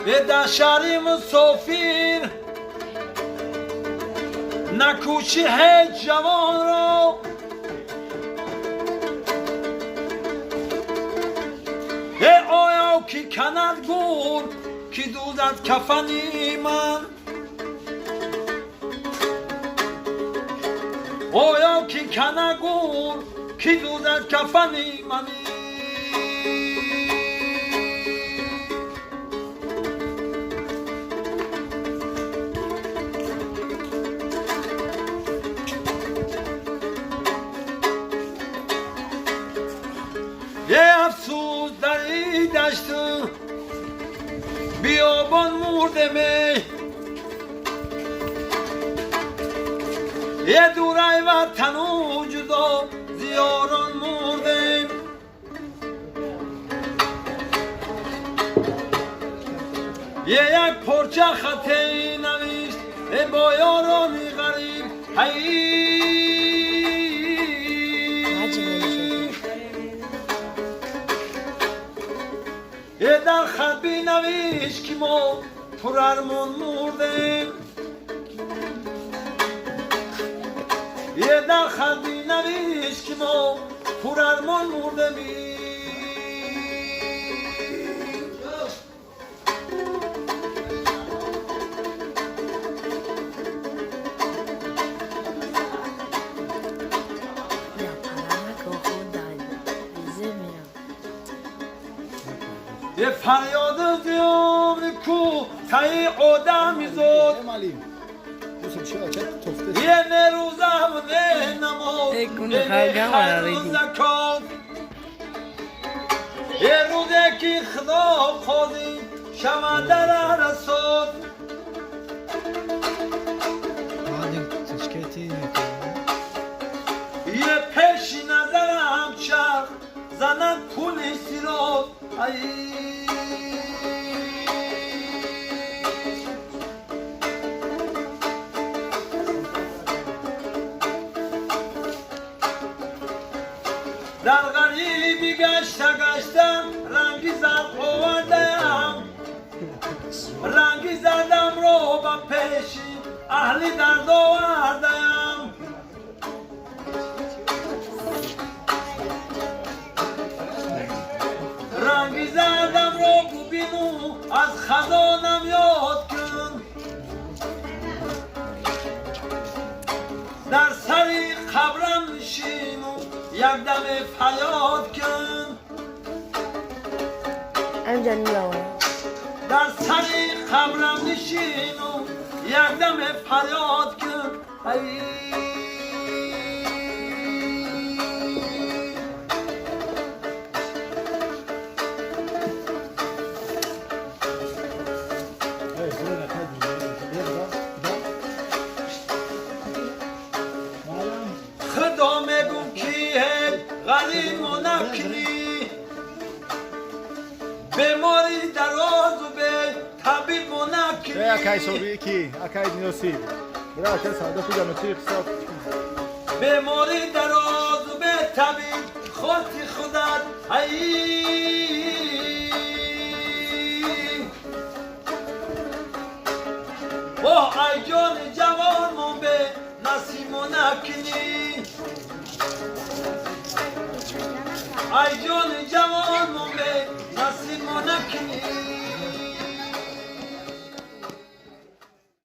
به دشاری مسافر نکوچی هیچ جوان را آیا کی کند گور کی دوزد کفنی من آیا کی کند گور کی دوزد کفنی منی یه افسوس در این دشت بیابان مرده می یه دوره وطن و جدا زیاران مرده یک پرچه خطی نوشت با یارانی غریب یه در خط بی نویش که ما پر ارمان مردیم یه در خط بی نویش که ما پر ارمان مردیم یه فریاد زیام کو تایی آدم میزد یه نروزم نه نماز نه زکات یه روزه که خدا خوادی شما در رساد یه پیش نظرم چرخ زنن کنی سیراد در غریبی گشتم رنگی زرد آوردم رنگی زردم رو با پیشی اهلی درد آوردم رنگی زردم رو ببینو از خزانم یاد کن در سری قبرم نشینو یک دم فریاد کن در سری قبرم نشینو یک دم فریاد کن خدا میگو کیه غریب و نکنی بیماری دراز و به طبیب و نکنی اکای صوبی کی اکای نوسی برای که ساده خود نوسی حساب بیماری دراز و به طبیب خودی خودت ای جان جوان من به نسیم و نکنی ای جان جوان من به نسیم و نکنی